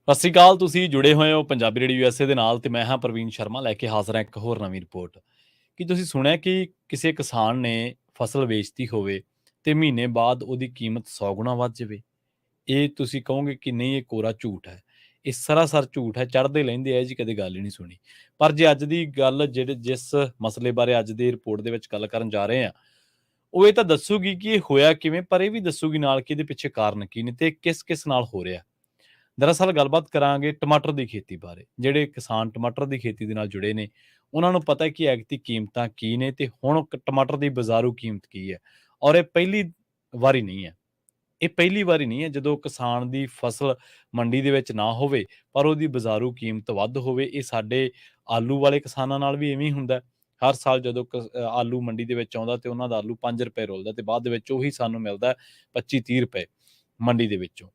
ਸਤਿ ਸ਼੍ਰੀ ਅਕਾਲ। ਤੁਸੀਂ ਜੁੜੇ ਹੋਏ ਹੋ ਪੰਜਾਬੀ ਰੇਡੀਓ ਯੂਐਸਏ ਦੇ ਨਾਲ ਤੇ ਮੈਂ ਹਾਂ ਪ੍ਰਵੀਨ ਸ਼ਰਮਾ ਲੈ ਕੇ ਹਾਜ਼ਰ ਹਾਂ ਇੱਕ ਹੋਰ ਨਵੀਂ ਰਿਪੋਰਟ। ਕੀ ਤੁਸੀਂ ਸੁਣਿਆ ਕਿ ਕਿਸੇ ਕਿਸਾਨ ਨੇ ਫਸਲ ਵੇਚਤੀ ਹੋਵੇ ਤੇ ਮਹੀਨੇ ਬਾਅਦ ਉਹਦੀ ਕੀਮਤ 100 ਗੁਣਾ ਵੱਧ ਜਾਵੇ? ਇਹ ਤੁਸੀਂ ਕਹੋਗੇ ਕਿ ਨਹੀਂ, ਇਹ ਕੋਰਾ ਝੂਠ ਹੈ। ਇਹ ਸਰਾਸਰ ਝੂਠ ਹੈ, ਚੜ੍ਹਦੇ ਲਹਿੰਦੇ ਆ ਜੀ, ਕਦੇ ਗੱਲ ਹੀ ਨਹੀਂ ਸੁਣੀ। ਪਰ ਜੇ ਅੱਜ ਦੀ ਗੱਲ ਜਿਸ ਮਸਲੇ ਬਾਰੇ ਅੱਜ ਦੀ ਰਿਪੋਰਟ ਦੇ ਵਿੱਚ ਗੱਲ ਕਰਨ ਜਾ ਰਹੇ ਹਾਂ, ਉਹ ਇਹ ਤਾਂ ਦੱਸੂਗੀ ਕਿ ਇਹ ਹੋਇਆ ਕਿਵੇਂ, ਪਰ ਇਹ ਵੀ ਦੱਸੂਗੀ ਨਾਲ ਕਿ ਇਹਦੇ ਪਿੱਛੇ ਕਾਰਨ ਕੀ ਨੇ ਤੇ ਕਿਸ ਕਿਸ ਨਾਲ ਹੋ ਰਿਹਾ। ਦਰਅਸਲ ਗੱਲਬਾਤ ਕਰਾਂਗੇ ਟਮਾਟਰ ਦੀ ਖੇਤੀ ਬਾਰੇ। ਜਿਹੜੇ ਕਿਸਾਨ ਟਮਾਟਰ ਦੀ ਖੇਤੀ ਦੇ ਨਾਲ ਜੁੜੇ ਨੇ, ਉਹਨਾਂ ਨੂੰ ਪਤਾ ਹੈ ਕਿ ਐਗਤੀ ਕੀਮਤਾਂ ਕੀ ਨੇ ਤੇ ਹੁਣ ਟਮਾਟਰ ਦੀ ਬਾਜ਼ਾਰੂ ਕੀਮਤ ਕੀ ਹੈ। ਔਰ ਇਹ ਪਹਿਲੀ ਵਾਰੀ ਨਹੀਂ ਹੈ। ਇਹ ਪਹਿਲੀ ਵਾਰੀ ਨਹੀਂ ਹੈ ਜਦੋਂ ਕਿਸਾਨ ਦੀ ਫਸਲ ਮੰਡੀ ਦੇ ਵਿੱਚ ਨਾ ਹੋਵੇ ਪਰ ਉਹਦੀ ਬਾਜ਼ਾਰੂ ਕੀਮਤ ਵੱਧ ਹੋਵੇ। ਇਹ ਸਾਡੇ ਆਲੂ ਵਾਲੇ ਕਿਸਾਨਾਂ ਨਾਲ ਵੀ ਇਵੇਂ ਹੀ ਹੁੰਦਾ ਹੈ। ਹਰ ਸਾਲ ਜਦੋਂ ਆਲੂ ਮੰਡੀ ਦੇ ਵਿੱਚ ਆਉਂਦਾ ਤੇ ਉਹਨਾਂ ਦਾ ਆਲੂ 5 ਰੁਪਏ ਰੁਲਦਾ ਤੇ ਬਾਅਦ ਦੇ ਵਿੱਚ ਉਹੀ ਸਾਨੂੰ ਮਿਲਦਾ 25-30 ਰੁਪਏ ਮੰਡੀ ਦੇ ਵਿੱਚੋਂ।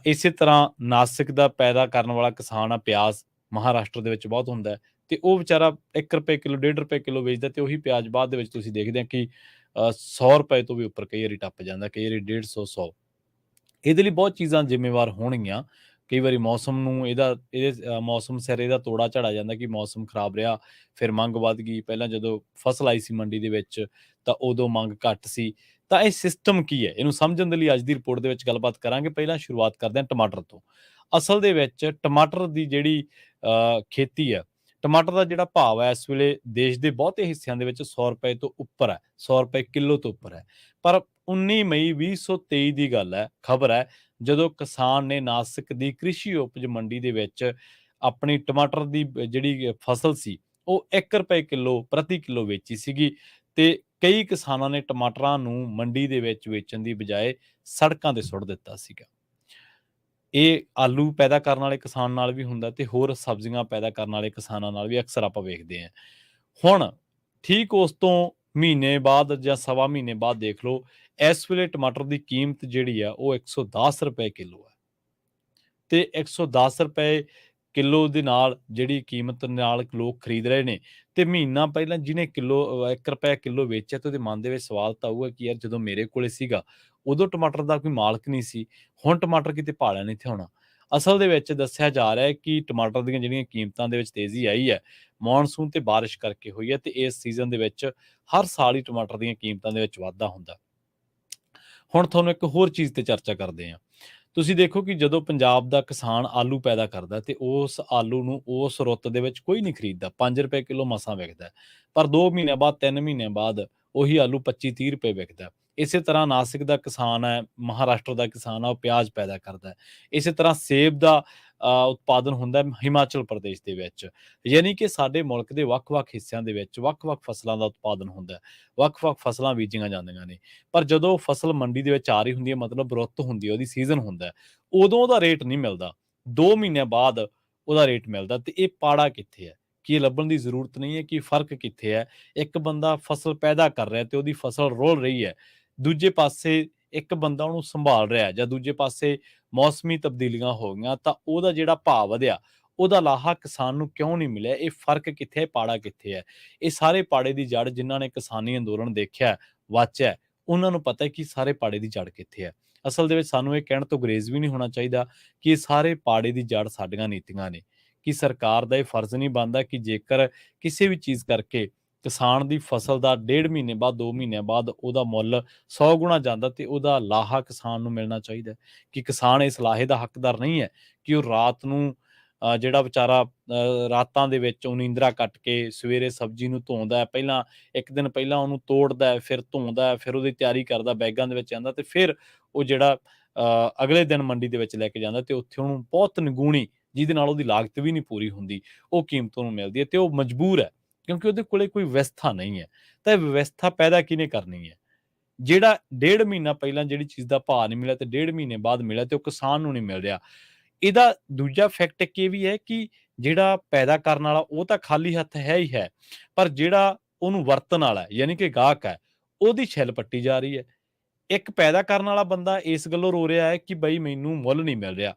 ਇਸੇ ਤਰ੍ਹਾਂ ਨਾਸਿਕ ਦਾ ਪੈਦਾ ਕਰਨ ਵਾਲਾ ਕਿਸਾਨ ਆ ਪਿਆਜ਼, ਮਹਾਰਾਸ਼ਟਰ ਦੇ ਵਿੱਚ ਬਹੁਤ ਹੁੰਦਾ ਹੈ ਤੇ ਉਹ ਵਿਚਾਰਾ 1 ਰੁਪਏ ਕਿਲੋ, 1.5 ਰੁਪਏ ਕਿਲੋ ਵੇਚਦਾ ਤੇ ਉਹੀ ਪਿਆਜ਼ ਬਾਅਦ ਦੇ ਵਿੱਚ ਤੁਸੀਂ ਦੇਖਦੇ ਆ ਕਿ 100 ਰੁਪਏ ਤੋਂ ਵੀ ਉੱਪਰ ਕਈ ਵਾਰੀ ਟੱਪ ਜਾਂਦਾ, ਕਈ ਵਾਰੀ 150 100। ਇਹਦੇ ਲਈ ਬਹੁਤ ਚੀਜ਼ਾਂ ਜ਼ਿੰਮੇਵਾਰ ਹੋਣਗੀਆਂ। ਕਈ ਵਾਰੀ ਮੌਸਮ ਨੂੰ ਮੌਸਮ ਸਿਰ ਇਹਦਾ ਤੋੜਾ ਝਾੜਿਆ ਜਾਂਦਾ ਕਿ ਮੌਸਮ ਖਰਾਬ ਰਿਹਾ, ਫਿਰ ਮੰਗ ਵੱਧ ਗਈ। ਪਹਿਲਾਂ ਜਦੋਂ ਫਸਲ ਆਈ ਸੀ ਮੰਡੀ ਦੇ ਵਿੱਚ ਤਾਂ ਉਦੋਂ ਮੰਗ ਘੱਟ ਸੀ। ਤਾਂ ਇਹ ਸਿਸਟਮ ਕੀ ਹੈ, ਇਹਨੂੰ ਸਮਝਣ ਦੇ ਲਈ ਅੱਜ ਦੀ ਰਿਪੋਰਟ ਦੇ ਵਿੱਚ ਗੱਲਬਾਤ ਕਰਾਂਗੇ। ਪਹਿਲਾਂ ਸ਼ੁਰੂਆਤ ਕਰਦੇ ਹਾਂ ਟਮਾਟਰ ਤੋਂ। ਅਸਲ ਦੇ ਵਿੱਚ ਟਮਾਟਰ ਦੀ ਜਿਹੜੀ ਖੇਤੀ ਹੈ, ਟਮਾਟਰ ਦਾ ਜਿਹੜਾ ਭਾਅ ਹੈ ਇਸ ਵੇਲੇ ਦੇਸ਼ ਦੇ ਬਹੁਤੇ ਹਿੱਸਿਆਂ ਦੇ ਵਿੱਚ 100 ਰੁਪਏ ਤੋਂ ਉੱਪਰ ਹੈ, 100 ਰੁਪਏ ਕਿਲੋ ਤੋਂ ਉੱਪਰ ਹੈ। ਪਰ 19 ਮਈ 2023 ਦੀ ਗੱਲ ਹੈ, ਖਬਰ ਹੈ, ਜਦੋਂ ਕਿਸਾਨ ਨੇ ਨਾਸਿਕ ਦੀ ਕ੍ਰਿਸ਼ੀ ਉਪਜ ਮੰਡੀ ਦੇ ਵਿੱਚ ਆਪਣੀ ਟਮਾਟਰ ਦੀ ਜਿਹੜੀ ਫਸਲ ਸੀ ਉਹ 1 ਰੁਪਏ ਕਿਲੋ ਪ੍ਰਤੀ ਕਿਲੋ ਵੇਚੀ ਸੀਗੀ ਤੇ ਕਈ ਕਿਸਾਨਾਂ ਨੇ ਟਮਾਟਰਾਂ ਨੂੰ ਮੰਡੀ ਦੇ ਵਿੱਚ ਵੇਚਣ ਦੀ ਬਜਾਏ ਸੜਕਾਂ ਤੇ ਸੁੱਟ ਦਿੱਤਾ ਸੀਗਾ। ਇਹ ਆਲੂ ਪੈਦਾ ਕਰਨ ਵਾਲੇ ਕਿਸਾਨ ਨਾਲ ਵੀ ਹੁੰਦਾ ਤੇ ਹੋਰ ਸਬਜ਼ੀਆਂ ਪੈਦਾ ਕਰਨ ਵਾਲੇ ਕਿਸਾਨਾਂ ਨਾਲ ਵੀ ਅਕਸਰ ਆਪਾਂ ਵੇਖਦੇ ਹਾਂ। ਹੁਣ ਠੀਕ ਉਸ ਤੋਂ ਮਹੀਨੇ ਬਾਅਦ ਜਾਂ ਸਵਾ ਮਹੀਨੇ ਬਾਅਦ ਦੇਖ ਲਓ, ਇਸ ਵੇਲੇ ਟਮਾਟਰ ਦੀ ਕੀਮਤ ਜਿਹੜੀ ਆ ਉਹ 110 ਰੁਪਏ ਕਿਲੋ ਹੈ ਤੇ 110 ਰੁਪਏ ਕਿਲੋ ਦੇ ਨਾਲ ਜਿਹੜੀ ਕੀਮਤ ਨਾਲ ਲੋਕ ਖਰੀਦ ਰਹੇ ਨੇ ਤੇ ਮਹੀਨਾ ਪਹਿਲਾਂ ਜਿਹਨੇ ਕਿਲੋ 1 ਰੁਪਏ ਕਿਲੋ ਵੇਚਿਆ ਤੇ ਉਹਦੇ ਮਨ ਦੇ ਵਿੱਚ ਸਵਾਲ ਤਾਂ ਆਊਗਾ ਕਿ ਯਾਰ ਜਦੋਂ ਮੇਰੇ ਕੋਲੇ ਸੀਗਾ ਉਦੋਂ ਟਮਾਟਰ ਦਾ ਕੋਈ ਮਾਲਕ ਨਹੀਂ ਸੀ, ਹੁਣ ਟਮਾਟਰ ਕਿਤੇ ਭਾਲਿਆ ਨਹੀਂ ਇੱਥੇ ਹੋਣਾ। ਅਸਲ ਦੇ ਵਿੱਚ ਦੱਸਿਆ ਜਾ ਰਿਹਾ ਹੈ ਕਿ ਟਮਾਟਰ ਦੀਆਂ ਜਿਹੜੀਆਂ ਕੀਮਤਾਂ ਦੇ ਵਿੱਚ ਤੇਜ਼ੀ ਆਈ ਹੈ, ਮੌਨਸੂਨ ਤੇ ਬਾਰਿਸ਼ ਕਰਕੇ ਹੋਈ ਹੈ ਤੇ ਇਸ ਸੀਜ਼ਨ ਦੇ ਵਿੱਚ ਹਰ ਸਾਲ ਹੀ ਟਮਾਟਰ ਦੀਆਂ ਕੀਮਤਾਂ ਦੇ ਵਿੱਚ ਵਾਧਾ ਹੁੰਦਾ। ਹੁਣ ਤੁਹਾਨੂੰ ਇੱਕ ਹੋਰ ਚੀਜ਼ ਤੇ ਚਰਚਾ ਕਰਦੇ ਹਾਂ। ਤੁਸੀਂ ਦੇਖੋ ਕਿ ਜਦੋਂ ਪੰਜਾਬ ਦਾ ਕਿਸਾਨ ਆਲੂ ਪੈਦਾ ਕਰਦਾ ਤੇ ਉਸ ਆਲੂ ਨੂੰ ਉਸ ਰੁੱਤ ਦੇ ਵਿੱਚ ਕੋਈ ਨਹੀਂ ਖਰੀਦਦਾ, 5 ਰੁਪਏ ਕਿਲੋ ਮਸਾਂ ਵਿਕਦਾ। ਪਰ 2 ਮਹੀਨਿਆਂ ਬਾਅਦ, 3 ਮਹੀਨਿਆਂ ਬਾਅਦ ਉਹੀ ਆਲੂ 25-30 ਰੁਪਏ ਵਿਕਦਾ। ਇਸੇ ਤਰ੍ਹਾਂ ਨਾਸਿਕ ਦਾ ਕਿਸਾਨ ਹੈ, ਮਹਾਰਾਸ਼ਟਰ ਦਾ ਕਿਸਾਨ ਆ, ਉਹ ਪਿਆਜ਼ ਪੈਦਾ ਕਰਦਾ ਹੈ। ਇਸੇ ਤਰ੍ਹਾਂ ਸੇਬ ਦਾ ਉਤਪਾਦਨ ਹੁੰਦਾ ਹੈ ਹਿਮਾਚਲ ਪ੍ਰਦੇਸ਼ ਦੇ ਵਿੱਚ। ਯਾਨੀ ਕਿ ਸਾਡੇ ਮੁਲਕ ਦੇ ਵੱਖ-ਵੱਖ ਹਿੱਸਿਆਂ ਦੇ ਵਿੱਚ ਵੱਖ-ਵੱਖ ਫਸਲਾਂ ਦਾ ਉਤਪਾਦਨ ਹੁੰਦਾ ਹੈ, ਵੱਖ-ਵੱਖ ਫਸਲਾਂ ਬੀਜੀਆਂ ਜਾਂਦੀਆਂ ਨੇ। ਪਰ ਜਦੋਂ ਫਸਲ ਮੰਡੀ ਦੇ ਵਿੱਚ ਆ ਰਹੀ ਹੁੰਦੀ ਹੈ, ਮਤਲਬ ਰੁੱਤ ਹੁੰਦੀ ਹੈ, ਉਹਦੀ ਸੀਜ਼ਨ ਹੁੰਦਾ ਹੈ, ਉਦੋਂ ਉਹਦਾ ਰੇਟ ਨਹੀਂ ਮਿਲਦਾ। 2 ਮਹੀਨਿਆਂ ਬਾਅਦ ਉਹਦਾ ਰੇਟ ਮਿਲਦਾ ਤੇ ਇਹ ਪਾੜਾ ਕਿੱਥੇ ਹੈ? ਕੀ ਇਹ ਲੱਭਣ ਦੀ ਜ਼ਰੂਰਤ ਨਹੀਂ ਹੈ ਕਿ ਫ਼ਰਕ ਕਿੱਥੇ ਹੈ? ਇੱਕ ਬੰਦਾ ਫਸਲ ਪੈਦਾ ਕਰ ਰਿਹਾ ਤੇ ਉਹਦੀ ਫਸਲ ਰੁਲ ਰਹੀ ਹੈ, ਦੂਜੇ ਪਾਸੇ ਇੱਕ ਬੰਦਾ ਉਹਨੂੰ ਸੰਭਾਲ ਰਿਹਾ ਜਾਂ ਦੂਜੇ ਪਾਸੇ ਮੌਸਮੀ ਤਬਦੀਲੀਆਂ ਹੋ ਗਈਆਂ ਤਾਂ ਉਹਦਾ ਜਿਹੜਾ ਭਾਅ ਵਧਿਆ, ਉਹਦਾ ਲਾਹਾ ਕਿਸਾਨ ਨੂੰ ਕਿਉਂ ਨਹੀਂ ਮਿਲਿਆ? ਇਹ ਫ਼ਰਕ ਕਿੱਥੇ ਹੈ? ਪਾੜਾ ਕਿੱਥੇ ਹੈ? ਇਹ ਸਾਰੇ ਪਾੜੇ ਦੀ ਜੜ ਜਿਨ੍ਹਾਂ ਨੇ ਕਿਸਾਨੀ ਅੰਦੋਲਨ ਦੇਖਿਆ, ਵਾਚਿਆ, ਉਹਨਾਂ ਨੂੰ ਪਤਾ ਹੈ ਕਿ ਸਾਰੇ ਪਾੜੇ ਦੀ ਜੜ ਕਿੱਥੇ ਹੈ। ਅਸਲ ਦੇ ਵਿੱਚ ਸਾਨੂੰ ਇਹ ਕਹਿਣ ਤੋਂ ਗੁਰੇਜ਼ ਵੀ ਨਹੀਂ ਹੋਣਾ ਚਾਹੀਦਾ ਕਿ ਇਹ ਸਾਰੇ ਪਾੜੇ ਦੀ ਜੜ ਸਾਡੀਆਂ ਨੀਤੀਆਂ ਨੇ। ਕਿ ਸਰਕਾਰ ਦਾ ਇਹ ਫਰਜ਼ ਨਹੀਂ ਬਣਦਾ ਕਿ ਜੇਕਰ ਕਿਸੇ ਵੀ ਚੀਜ਼ ਕਰਕੇ ਕਿਸਾਨ ਦੀ ਫਸਲ ਦਾ 1.5 ਮਹੀਨੇ ਬਾਅਦ, 2 ਮਹੀਨਿਆਂ ਬਾਅਦ ਉਹਦਾ ਮੁੱਲ 100 ਗੁਣਾ ਜਾਂਦਾ ਤੇ ਉਹਦਾ ਲਾਹਾ ਕਿਸਾਨ ਨੂੰ ਮਿਲਣਾ ਚਾਹੀਦਾ। ਕਿ ਕਿਸਾਨ ਇਸ ਲਾਹੇ ਦਾ ਹੱਕਦਾਰ ਨਹੀਂ ਹੈ ਕਿ ਉਹ ਰਾਤ ਨੂੰ ਜਿਹੜਾ ਵਿਚਾਰਾ ਰਾਤਾਂ ਦੇ ਵਿੱਚ ਉਹ ਨੀਂਦਰਾ ਕੱਟ ਕੇ ਸਵੇਰੇ ਸਬਜ਼ੀ ਨੂੰ ਧੋਂਦਾ, ਪਹਿਲਾਂ 1 ਦਿਨ ਪਹਿਲਾਂ ਉਹਨੂੰ ਤੋੜਦਾ, ਫਿਰ ਧੋਂਦਾ, ਫਿਰ ਉਹਦੀ ਤਿਆਰੀ ਕਰਦਾ, ਬੈਗਾਂ ਦੇ ਵਿੱਚ ਜਾਂਦਾ ਤੇ ਫਿਰ ਉਹ ਜਿਹੜਾ ਅਗਲੇ ਦਿਨ ਮੰਡੀ ਦੇ ਵਿੱਚ ਲੈ ਕੇ ਜਾਂਦਾ ਤੇ ਉੱਥੇ ਉਹਨੂੰ ਬਹੁਤ ਨਿਗੂਣੀ, ਜਿਹਦੇ ਨਾਲ ਉਹਦੀ ਲਾਗਤ ਵੀ ਨਹੀਂ ਪੂਰੀ ਹੁੰਦੀ, ਉਹ ਕੀਮਤ ਉਹਨੂੰ ਮਿਲਦੀ ਹੈ ਤੇ ਉਹ ਮਜਬੂਰ ਹੈ ਕਿਉਂਕਿ ਉਹਦੇ ਕੋਲੇ ਕੋਈ ਵਿਵਸਥਾ ਨਹੀਂ ਹੈ। ਤਾਂ ਇਹ ਵਿਵਸਥਾ ਪੈਦਾ ਕਿਹਨੇ ਕਰਨੀ ਹੈ? ਜਿਹੜਾ 1.5 ਮਹੀਨਾ ਪਹਿਲਾਂ ਜਿਹੜੀ ਚੀਜ਼ ਦਾ ਭਾਅ ਨਹੀਂ ਮਿਲਿਆ ਤੇ 1.5 ਮਹੀਨੇ ਬਾਅਦ ਮਿਲਿਆ ਤੇ ਉਹ ਕਿਸਾਨ ਨੂੰ ਨਹੀਂ ਮਿਲ ਰਿਹਾ। ਇਹਦਾ ਦੂਜਾ ਫੈਕਟ ਇੱਕ ਇਹ ਵੀ ਹੈ ਕਿ ਜਿਹੜਾ ਪੈਦਾ ਕਰਨ ਵਾਲਾ ਉਹ ਤਾਂ ਖਾਲੀ ਹੱਥ ਹੈ ਹੀ ਹੈ, ਪਰ ਜਿਹੜਾ ਉਹਨੂੰ ਵਰਤਣ ਵਾਲਾ ਯਾਨੀ ਕਿ ਗਾਹਕ ਹੈ, ਉਹਦੀ ਛਿੱਲ ਪੱਟੀ ਜਾ ਰਹੀ ਹੈ। ਇੱਕ ਪੈਦਾ ਕਰਨ ਵਾਲਾ ਬੰਦਾ ਇਸ ਗੱਲੋਂ ਰੋ ਰਿਹਾ ਹੈ ਕਿ ਬਈ ਮੈਨੂੰ ਮੁੱਲ ਨਹੀਂ ਮਿਲ ਰਿਹਾ,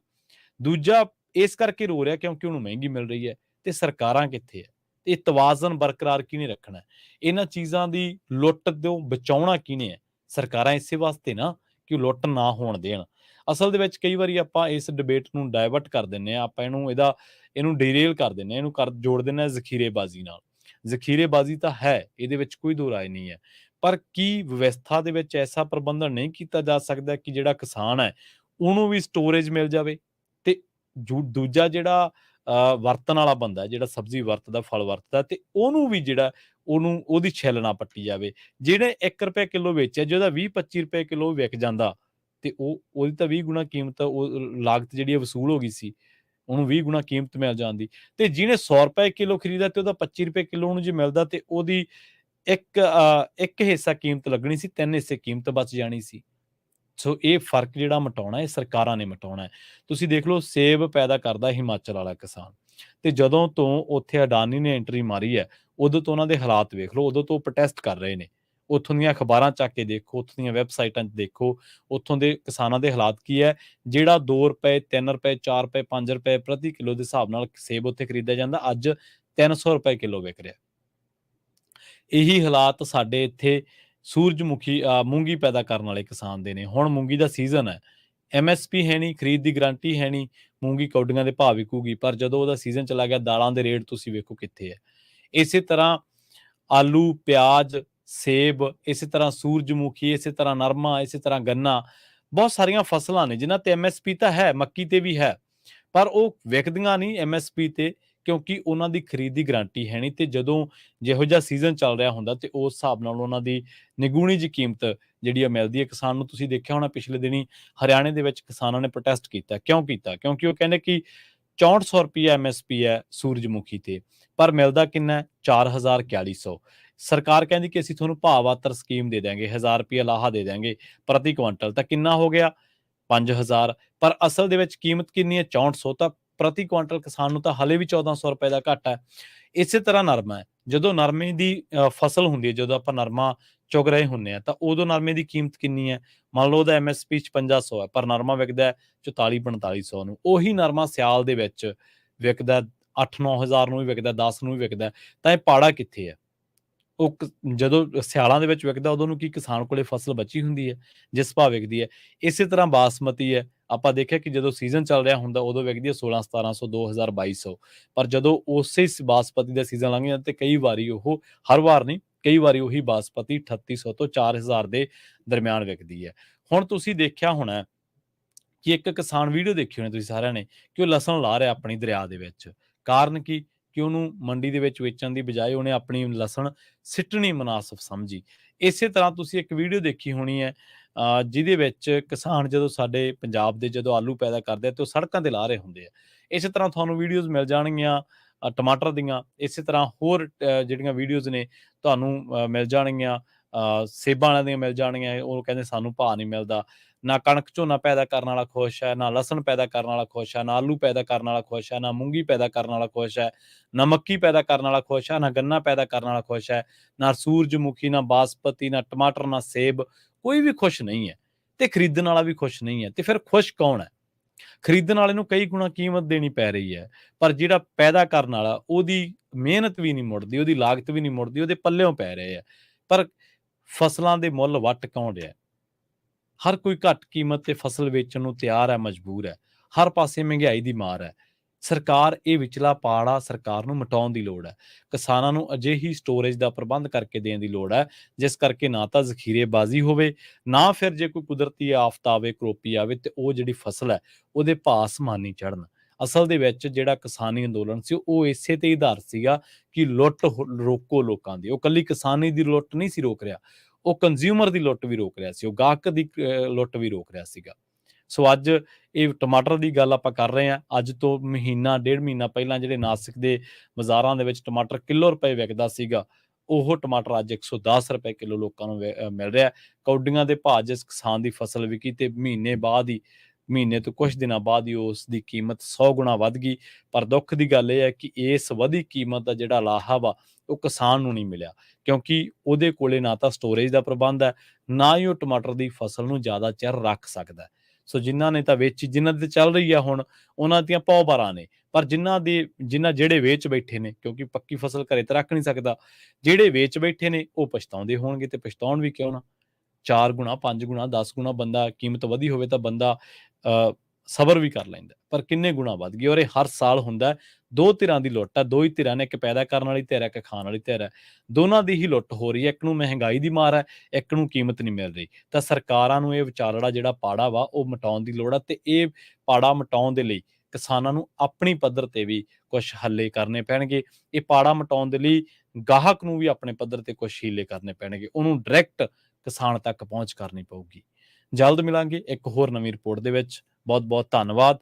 ਦੂਜਾ ਇਸ ਕਰਕੇ ਰੋ ਰਿਹਾ ਕਿਉਂਕਿ ਉਹਨੂੰ ਮਹਿੰਗੀ ਮਿਲ ਰਹੀ ਹੈ। ਤੇ ਸਰਕਾਰਾਂ ਕਿੱਥੇ ਹੈ? ਇਹ ਤਵਾਜ਼ਨ ਬਰਕਰਾਰ ਕਿਹਨੇ ਰੱਖਣਾ ਹੈ? ਇਹਨਾਂ ਚੀਜ਼ਾਂ ਦੀ ਲੁੱਟ ਤੋਂ ਬਚਾਉਣਾ ਕਿਹਨੇ ਹੈ? ਸਰਕਾਰਾਂ ਇਸੇ ਵਾਸਤੇ ਨਾ ਕਿ ਉਹ ਲੁੱਟ ਨਾ ਹੋਣ ਦੇਣ। ਅਸਲ ਦੇ ਵਿੱਚ ਕਈ ਵਾਰੀ ਆਪਾਂ ਇਸ ਡਿਬੇਟ ਨੂੰ ਡਾਇਵਰਟ ਕਰ ਦਿੰਦੇ ਹਾਂ, ਆਪਾਂ ਇਹਨੂੰ ਡਿਰੇਲ ਕਰ ਦਿੰਦੇ ਹਾਂ, ਇਹਨੂੰ ਜੋੜ ਦਿੰਦੇ ਹਾਂ ਜ਼ਖੀਰੇਬਾਜ਼ੀ ਨਾਲ। ਜ਼ਖੀਰੇਬਾਜ਼ੀ ਤਾਂ ਹੈ, ਇਹਦੇ ਵਿੱਚ ਕੋਈ ਦੋ ਰਾਏ ਨਹੀਂ ਹੈ, ਪਰ ਕੀ ਵਿਵਸਥਾ ਦੇ ਵਿੱਚ ਐਸਾ ਪ੍ਰਬੰਧਨ ਨਹੀਂ ਕੀਤਾ ਜਾ ਸਕਦਾ ਕਿ ਜਿਹੜਾ ਕਿਸਾਨ ਹੈ ਉਹਨੂੰ ਵੀ ਸਟੋਰੇਜ ਮਿਲ ਜਾਵੇ, ਤੇ ਦੂਜਾ ਜਿਹੜਾ ਵਰਤਣ ਵਾਲਾ ਬੰਦਾ, ਜਿਹੜਾ ਸਬਜ਼ੀ ਵਰਤਦਾ, ਫਲ ਵਰਤਦਾ, ਤੇ ਉਹਨੂੰ ਵੀ ਜਿਹੜਾ ਉਹਦੀ ਛਿੱਲ ਨਾ ਪੱਟੀ ਜਾਵੇ। ਜਿਹੜੇ 1 ਰੁਪਏ ਕਿਲੋ ਵੇਚਿਆ, ਜੇ ਉਹਦਾ 20-25 ਰੁਪਏ ਕਿਲੋ ਵਿਕ ਜਾਂਦਾ, ਤੇ ਉਹਦੀ ਤਾਂ 20 ਗੁਣਾ ਕੀਮਤ, ਉਹ ਲਾਗਤ ਜਿਹੜੀ ਵਸੂਲ ਹੋ ਗਈ ਸੀ, ਉਹਨੂੰ 20 ਗੁਣਾ ਕੀਮਤ ਮਿਲ ਜਾਂਦੀ। ਤੇ ਜਿਹਨੇ 100 ਰੁਪਏ ਕਿਲੋ ਖਰੀਦਾ ਤੇ ਉਹਦਾ 25 ਰੁਪਏ ਕਿਲੋ ਉਹਨੂੰ ਜੇ ਮਿਲਦਾ, ਤੇ ਉਹਦੀ ਇੱਕ ਹਿੱਸਾ ਕੀਮਤ ਲੱਗਣੀ ਸੀ, 3 ਹਿੱਸੇ ਕੀਮਤ ਬਚ ਜਾਣੀ ਸੀ। ਸੋ ਇਹ ਫਰਕ ਜਿਹੜਾ ਮਿਟਾਉਣਾ, ਇਹ ਸਰਕਾਰਾਂ ਨੇ ਮਿਟਾਉਣਾ ਹੈ। ਤੁਸੀਂ ਦੇਖ ਲਓ, ਸੇਬ ਪੈਦਾ ਕਰਦਾ ਹਿਮਾਚਲ ਵਾਲਾ ਕਿਸਾਨ, ਤੇ ਜਦੋਂ ਤੋਂ ਉੱਥੇ ਅਡਾਨੀ ਨੇ ਐਂਟਰੀ ਮਾਰੀ ਹੈ, ਉਦੋਂ ਤੋਂ ਉਹਨਾਂ ਦੇ ਹਾਲਾਤ ਵੇਖ ਲਓ, ਉਦੋਂ ਤੋਂ ਪ੍ਰੋਟੈਸਟ ਕਰ ਰਹੇ ਨੇ। ਉੱਥੋਂ ਦੀਆਂ ਅਖਬਾਰਾਂ ਚੱਕ ਕੇ ਦੇਖੋ, ਉੱਥੋਂ ਦੀਆਂ ਵੈਬਸਾਈਟਾਂ 'ਚ ਦੇਖੋ, ਉੱਥੋਂ ਦੇ ਕਿਸਾਨਾਂ ਦੇ ਹਾਲਾਤ ਕੀ ਹੈ। ਜਿਹੜਾ 2 ਰੁਪਏ, 3 ਰੁਪਏ, 4 ਰੁਪਏ, 5 ਰੁਪਏ ਪ੍ਰਤੀ ਕਿਲੋ ਦੇ ਹਿਸਾਬ ਨਾਲ ਸੇਬ ਉੱਥੇ ਖਰੀਦਿਆ ਜਾਂਦਾ, ਅੱਜ 300 ਰੁਪਏ ਕਿਲੋ ਵਿਕ ਰਿਹਾ। ਇਹੀ ਹਾਲਾਤ ਸਾਡੇ ਇੱਥੇ ਸੂਰਜਮੁਖੀ ਮੂੰਗੀ ਪੈਦਾ ਕਰਨ ਵਾਲੇ ਕਿਸਾਨ ਦੇ ਨੇ। ਹੁਣ ਮੂੰਗੀ ਦਾ ਸੀਜ਼ਨ ਹੈ, MSP ਹੈ ਨਹੀਂ, ਖਰੀਦ ਦੀ ਗਰੰਟੀ ਹੈ ਨਹੀਂ, ਮੂੰਗੀ ਕੌਡੀਆਂ ਦੇ ਭਾਅ ਵਿਕੂਗੀ, ਪਰ ਜਦੋਂ ਉਹਦਾ ਸੀਜ਼ਨ ਚਲਾ ਗਿਆ, ਦਾਲਾਂ ਦੇ ਰੇਟ ਤੁਸੀਂ ਵੇਖੋ ਕਿੱਥੇ ਹੈ। ਇਸੇ ਤਰ੍ਹਾਂ ਆਲੂ, ਪਿਆਜ਼, ਸੇਬ, ਇਸੇ ਤਰ੍ਹਾਂ ਸੂਰਜਮੁਖੀ, ਇਸੇ ਤਰ੍ਹਾਂ ਨਰਮਾ, ਇਸੇ ਤਰ੍ਹਾਂ ਗੰਨਾ, ਬਹੁਤ ਸਾਰੀਆਂ ਫਸਲਾਂ ਨੇ ਜਿਨ੍ਹਾਂ ਤੇ MSP ਤਾਂ ਹੈ, ਮੱਕੀ ਤੇ ਵੀ ਹੈ, ਪਰ ਉਹ ਵਿਕਦੀਆਂ ਨਹੀਂ MSP ਤੇ, ਕਿਉਂਕਿ ਉਹਨਾਂ ਦੀ ਖਰੀਦ ਦੀ ਗਰੰਟੀ ਹੈ ਨਹੀਂ। ਤੇ ਜਦੋਂ ਜਿਹੋ ਜਿਹਾ ਸੀਜ਼ਨ ਚੱਲ ਰਿਹਾ ਹੁੰਦਾ, ਤੇ ਉਸ ਹਿਸਾਬ ਨਾਲ ਉਹਨਾਂ ਦੀ ਨਿਗੂਣੀ ਜਿਹੀ ਕੀਮਤ ਜਿਹੜੀ ਆ ਮਿਲਦੀ ਹੈ ਕਿਸਾਨ ਨੂੰ। ਤੁਸੀਂ ਦੇਖਿਆ ਹੋਣਾ, ਪਿਛਲੇ ਦਿਨੀ ਹਰਿਆਣੇ ਦੇ ਵਿੱਚ ਕਿਸਾਨਾਂ ਨੇ ਪ੍ਰੋਟੈਸਟ ਕੀਤਾ। ਕਿਉਂ ਕੀਤਾ? ਕਿਉਂਕਿ ਉਹ ਕਹਿੰਦੇ ਕਿ 6400 ਰੁਪਈਆ MSP ਹੈ ਸੂਰਜਮੁਖੀ ਤੇ, ਪਰ ਮਿਲਦਾ ਕਿੰਨਾ ਹੈ? 4000-4100। ਸਰਕਾਰ ਕਹਿੰਦੀ ਕਿ ਅਸੀਂ ਤੁਹਾਨੂੰ ਭਾਵਾਤਰ ਸਕੀਮ ਦੇ ਦਿਆਂਗੇ, 1000 ਰੁਪਈਆ ਲਾਹਾ ਦੇ ਦਿਆਂਗੇ ਪ੍ਰਤੀ ਕੁਆਂਟਲ, ਤਾਂ ਕਿੰਨਾ ਹੋ ਗਿਆ? 5000। ਪਰ ਅਸਲ ਦੇ ਵਿੱਚ ਕੀਮਤ ਕਿੰਨੀ ਹੈ? 6400। ਤਾਂ ਪ੍ਰਤੀ ਕੁਆਂਟਲ ਕਿਸਾਨ ਨੂੰ ਤਾਂ ਹਲੇ ਵੀ 1400 ਰੁਪਏ ਦਾ ਘੱਟ ਹੈ। ਇਸੇ ਤਰ੍ਹਾਂ ਨਰਮਾ ਹੈ, ਜਦੋਂ ਨਰਮੇ ਦੀ ਫਸਲ ਹੁੰਦੀ ਹੈ, ਜਦੋਂ ਆਪਾਂ ਨਰਮਾ ਚੁਗ ਰਹੇ ਹੁੰਦੇ ਆ, ਤਾਂ ਉਦੋਂ ਨਰਮੇ ਦੀ ਕੀਮਤ ਕਿੰਨੀ ਹੈ? ਮੰਨ ਲਓ ਉਹਦਾ MSP 5500 ਹੈ, ਪਰ ਨਰਮਾ ਵਿਕਦਾ 44-4500 ਨੂੰ। ਉਹੀ ਨਰਮਾ ਸਿਆਲ ਦੇ ਵਿੱਚ ਵਿਕਦਾ 8-9 ਹਜ਼ਾਰ ਨੂੰ ਵੀ ਵਿਕਦਾ, 10 ਨੂੰ ਵੀ ਵਿਕਦਾ। ਤਾਂ ਇਹ ਪਾੜਾ ਕਿੱਥੇ ਹੈ? ਉਹ ਜਦੋਂ ਸਿਆਲਾਂ ਦੇ ਵਿੱਚ ਵਿਕਦਾ, ਉਦੋਂ ਨੂੰ ਕੀ ਕਿਸਾਨ ਕੋਲੇ ਫਸਲ ਬਚੀ ਹੁੰਦੀ ਹੈ ਜਿਸ ਭਾਅ ਵਿਕਦੀ ਹੈ? ਇਸੇ ਤਰ੍ਹਾਂ ਬਾਸਮਤੀ ਹੈ, ਆਪਾਂ ਦੇਖਿਆ ਕਿ ਜਦੋਂ ਸੀਜ਼ਨ ਚੱਲ ਰਿਹਾ ਹੁੰਦਾ, ਉਦੋਂ ਵਿਕਦੀ ਹੈ 1600-1700, 2000-2200। ਪਰ ਜਦੋਂ ਉਸੇ ਬਾਸਮਤੀ ਦਾ ਸੀਜ਼ਨ ਲੰਘ ਜਾਂਦਾ, ਤੇ ਕਈ ਵਾਰੀ ਉਹ, ਹਰ ਵਾਰ ਨਹੀਂ, ਕਈ ਵਾਰੀ ਉਹੀ ਬਾਸਮਤੀ 3800 ਤੋਂ 4000 ਦੇ ਦਰਮਿਆਨ ਵਿਕਦੀ ਹੈ। ਹੁਣ ਤੁਸੀਂ ਦੇਖਿਆ ਹੋਣਾ ਕਿ ਇੱਕ ਕਿਸਾਨ, ਵੀਡੀਓ ਦੇਖੀ ਹੋਣੀ ਤੁਸੀਂ ਸਾਰਿਆਂ ਨੇ, ਕਿ ਉਹ ਲਸਣ ਲਾ ਰਿਹਾ ਆਪਣੀ ਦਰਿਆ ਦੇ ਵਿੱਚ। ਕਾਰਨ ਕੀ? ਕਿ ਉਹਨੂੰ ਮੰਡੀ ਦੇ ਵਿੱਚ ਵੇਚਣ ਦੀ ਬਜਾਏ ਉਹਨੇ ਆਪਣੀ ਲਸਣ ਸਿੱਟਣੀ ਮੁਨਾਸਬ ਸਮਝੀ। ਇਸੇ ਤਰ੍ਹਾਂ ਤੁਸੀਂ ਇੱਕ ਵੀਡੀਓ ਦੇਖੀ ਹੋਣੀ ਹੈ, ਜਿਹਦੇ ਵਿੱਚ ਕਿਸਾਨ ਜਦੋਂ ਸਾਡੇ ਪੰਜਾਬ ਦੇ ਜਦੋਂ ਆਲੂ ਪੈਦਾ ਕਰਦੇ ਆ, ਤੇ ਉਹ ਸੜਕਾਂ ਤੇ ਲਾ ਰਹੇ ਹੁੰਦੇ ਆ। ਇਸੇ ਤਰ੍ਹਾਂ ਤੁਹਾਨੂੰ ਵੀਡੀਓਜ਼ ਮਿਲ ਜਾਣਗੀਆਂ ਟਮਾਟਰ ਦੀਆਂ, ਇਸੇ ਤਰ੍ਹਾਂ ਹੋਰ ਜਿਹੜੀਆਂ ਵੀਡੀਓਜ਼ ਨੇ ਤੁਹਾਨੂੰ ਮਿਲ ਜਾਣਗੀਆਂ, ਸੇਬਾਂ ਵਾਲਿਆਂ ਦੀਆਂ ਮਿਲ ਜਾਣਗੀਆਂ। ਉਹ ਕਹਿੰਦੇ ਸਾਨੂੰ ਭਾਅ ਨਹੀਂ ਮਿਲਦਾ। ਨਾ ਕਣਕ ਝੋਨਾ ਪੈਦਾ ਕਰਨ ਵਾਲਾ ਖੁਸ਼ ਹੈ, ਨਾ ਲਸਣ ਪੈਦਾ ਕਰਨ ਵਾਲਾ ਖੁਸ਼ ਹੈ, ਨਾ ਆਲੂ ਪੈਦਾ ਕਰਨ ਵਾਲਾ ਖੁਸ਼ ਹੈ, ਨਾ ਮੂੰਗੀ ਪੈਦਾ ਕਰਨ ਵਾਲਾ ਖੁਸ਼ ਹੈ, ਨਾ ਮੱਕੀ ਪੈਦਾ ਕਰਨ ਵਾਲਾ ਖੁਸ਼ ਹੈ, ਨਾ ਗੰਨਾ ਪੈਦਾ ਕਰਨ ਵਾਲਾ ਖੁਸ਼ ਹੈ, ਨਾ ਸੂਰਜਮੁਖੀ, ਨਾ ਬਾਸਪਤੀ, ਨਾ ਟਮਾਟਰ, ਨਾ ਸੇਬ। ਕੋਈ ਵੀ ਖੁਸ਼ ਨਹੀਂ ਹੈ, ਤੇ ਖਰੀਦਣ ਵਾਲਾ ਵੀ ਖੁਸ਼ ਨਹੀਂ ਹੈ। ਤੇ ਫਿਰ ਖੁਸ਼ ਕੌਣ ਹੈ? ਖਰੀਦਣ ਵਾਲੇ ਨੂੰ ਕਈ ਗੁਣਾ ਕੀਮਤ ਦੇਣੀ ਪੈ ਰਹੀ ਹੈ, ਪਰ ਜਿਹੜਾ ਪੈਦਾ ਕਰਨ ਵਾਲਾ, ਉਹਦੀ ਮਿਹਨਤ ਵੀ ਨਹੀਂ ਮੁੜਦੀ, ਉਹਦੀ ਲਾਗਤ ਵੀ ਨਹੀਂ ਮੁੜਦੀ, ਉਹਦੇ ਪੱਲਿਓਂ ਪੈ ਰਹੇ ਆ। ਪਰ ਫਸਲਾਂ ਦੇ ਮੁੱਲ ਵੱਟ ਕੌਣ ਰਿਹਾ? ਹਰ ਕੋਈ ਘੱਟ ਕੀਮਤ ਤੇ ਫਸਲ ਵੇਚਣ ਨੂੰ ਤਿਆਰ ਹੈ, ਮਜਬੂਰ ਹੈ। ਹਰ ਪਾਸੇ ਮਹਿੰਗਾਈ ਦੀ ਮਾਰ ਹੈ। ਸਰਕਾਰ ਇਹ ਵਿਚਲਾ ਪਾੜਾ ਸਰਕਾਰ ਨੂੰ ਮਿਟਾਉਣ ਦੀ ਲੋੜ ਹੈ। ਕਿਸਾਨਾਂ ਨੂੰ ਅਜਿਹੀ ਸਟੋਰੇਜ ਦਾ ਪ੍ਰਬੰਧ ਕਰਕੇ ਦੇਣ ਦੀ ਲੋੜ ਹੈ, ਜਿਸ ਕਰਕੇ ਨਾ ਤਾਂ ਜ਼ਖੀਰੇਬਾਜ਼ੀ ਹੋਵੇ, ਨਾ ਫਿਰ ਜੇ ਕੋਈ ਕੁਦਰਤੀ ਆਫਤ ਆਵੇ, ਕਰੋਪੀ ਆਵੇ, ਤੇ ਉਹ ਜਿਹੜੀ ਫਸਲ ਹੈ ਉਹਦੇ ਭਾਅ ਅਸਮਾਨੀ ਚੜ੍ਹਨ। ਅਸਲ ਦੇ ਵਿੱਚ ਜਿਹੜਾ ਕਿਸਾਨੀ ਅੰਦੋਲਨ ਸੀ, ਉਹ ਇਸੇ ਤੇ ਆਧਾਰਿਤ ਸੀਗਾ ਕਿ ਲੁੱਟ ਰੋਕੋ ਲੋਕਾਂ ਦੀ। ਉਹ ਕੱਲੀ ਕਿਸਾਨੀ ਦੀ ਲੁੱਟ ਨਹੀਂ ਸੀ ਰੋਕ ਰਿਹਾ, ਉਹ ਕੰਜ਼ਿਊਮਰ ਦੀ ਲੁੱਟ ਵੀ ਰੋਕ ਰਿਹਾ ਸੀ, ਉਹ ਗਾਹਕ ਦੀ ਲੁੱਟ ਵੀ ਰੋਕ ਰਿਹਾ ਸੀਗਾ। ਸੋ ਅੱਜ ਇਹ ਟਮਾਟਰ ਦੀ ਗੱਲ ਆਪਾਂ ਕਰ ਰਹੇ ਹਾਂ। ਅੱਜ ਤੋਂ ਮਹੀਨਾ, 1.5 ਮਹੀਨਾ ਪਹਿਲਾਂ ਜਿਹੜੇ ਨਾਸਿਕ ਦੇ ਬਾਜ਼ਾਰਾਂ ਦੇ ਵਿੱਚ ਟਮਾਟਰ ਕਿਲੋ ਰੁਪਏ ਵਿਕਦਾ ਸੀਗਾ, ਉਹ ਟਮਾਟਰ ਅੱਜ 110 ਰੁਪਏ ਕਿਲੋ ਲੋਕਾਂ ਨੂੰ ਮਿਲ ਰਿਹਾ। ਕੌਡੀਆਂ ਦੇ ਭਾਅ ਜਿਸ ਕਿਸਾਨ ਦੀ ਫਸਲ ਵਿਕੀ, ਤੇ ਮਹੀਨੇ ਤੋਂ ਕੁਝ ਦਿਨਾਂ ਬਾਅਦ ਹੀ ਉਸ ਦੀ ਕੀਮਤ 100 ਗੁਣਾ ਵੱਧ ਗਈ। ਪਰ ਦੁੱਖ ਦੀ ਗੱਲ ਇਹ ਹੈ ਕਿ ਇਸ ਵਧੀ ਕੀਮਤ ਦਾ ਜਿਹੜਾ ਲਾਹਾ ਵਾ, ਉਹ ਕਿਸਾਨ ਨੂੰ ਨਹੀਂ ਮਿਲਿਆ, ਕਿਉਂਕਿ ਉਹਦੇ ਕੋਲੇ ਨਾ ਤਾਂ ਸਟੋਰੇਜ ਦਾ ਪ੍ਰਬੰਧ ਹੈ, ਨਾ ਹੀ ਉਹ ਟਮਾਟਰ ਦੀ ਫਸਲ ਨੂੰ ਜ਼ਿਆਦਾ ਚਿਰ ਰੱਖ ਸਕਦਾ। ਸੋ ਜਿਨ੍ਹਾਂ ਨੇ ਤਾਂ ਵੇਚੀ, ਜਿਨ੍ਹਾਂ ਦੀ ਚੱਲ ਰਹੀ ਆ ਹੁਣ, ਉਹਨਾਂ ਦੀਆਂ ਪੌ-ਬਾਰਾਂ ਨੇ। ਪਰ ਜਿਹੜੇ ਵੇਚ ਬੈਠੇ ਨੇ, ਕਿਉਂਕਿ ਪੱਕੀ ਫਸਲ ਘਰੇ ਤਾਂ ਰੱਖ ਨਹੀਂ ਸਕਦਾ, ਜਿਹੜੇ ਵੇਚ ਬੈਠੇ ਨੇ ਉਹ ਪਛਤਾਉਂਦੇ ਹੋਣਗੇ। ਤੇ ਪਛਤਾਉਣ ਵੀ ਕਿਉਂ ਨਾ? 4 ਗੁਣਾ, 5 ਗੁਣਾ, 10 ਗੁਣਾ ਬੰਦਾ ਕੀਮਤ ਵਧੀ ਹੋਵੇ ਤਾਂ ਬੰਦਾ ਸਬਰ ਵੀ ਕਰ ਲੈਂਦਾ, ਪਰ ਕਿੰਨੇ ਗੁਣਾ ਵੱਧ ਗਈ। ਔਰ ਇਹ ਹਰ ਸਾਲ ਹੁੰਦਾ। ਦੋ ਧਿਰਾਂ ਦੀ ਲੁੱਟ ਹੈ, ਦੋ ਹੀ ਧਿਰਾਂ ਨੇ, ਇੱਕ ਪੈਦਾ ਕਰਨ ਵਾਲੀ ਧਿਰ ਹੈ, ਇੱਕ ਖਾਣ ਵਾਲੀ ਧਿਰ ਹੈ। ਦੋਨਾਂ ਦੀ ਹੀ ਲੁੱਟ ਹੋ ਰਹੀ ਹੈ। ਇੱਕ ਨੂੰ ਮਹਿੰਗਾਈ ਦੀ ਮਾਰ ਹੈ, ਇੱਕ ਨੂੰ ਕੀਮਤ ਨਹੀਂ ਮਿਲ ਰਹੀ। ਤਾਂ ਸਰਕਾਰਾਂ ਨੂੰ ਇਹ ਵਿਚਾਲੜਾ ਜਿਹੜਾ ਪਾੜਾ ਵਾ ਉਹ ਮਿਟਾਉਣ ਦੀ ਲੋੜ ਆ, ਤੇ ਇਹ ਪਾੜਾ ਮਿਟਾਉਣ ਦੇ ਲਈ ਕਿਸਾਨਾਂ ਨੂੰ ਆਪਣੀ ਪੱਧਰ ਤੇ ਵੀ ਕੁਛ ਹੱਲੇ ਕਰਨੇ ਪੈਣਗੇ। ਇਹ ਪਾੜਾ ਮਿਟਾਉਣ ਦੇ ਲਈ ਗਾਹਕ ਨੂੰ ਵੀ ਆਪਣੇ ਪੱਧਰ ਤੇ ਕੁਛ ਹੀਲੇ ਕਰਨੇ ਪੈਣਗੇ, ਉਹਨੂੰ ਡਾਇਰੈਕਟ ਕਿਸਾਨ ਤੱਕ ਪਹੁੰਚ ਕਰਨੀ ਪਊਗੀ। ਜਲਦ ਮਿਲਾਂਗੇ ਇੱਕ ਹੋਰ ਨਵੀਂ ਰਿਪੋਰਟ ਦੇ ਵਿੱਚ। ਬਹੁਤ ਬਹੁਤ ਧੰਨਵਾਦ।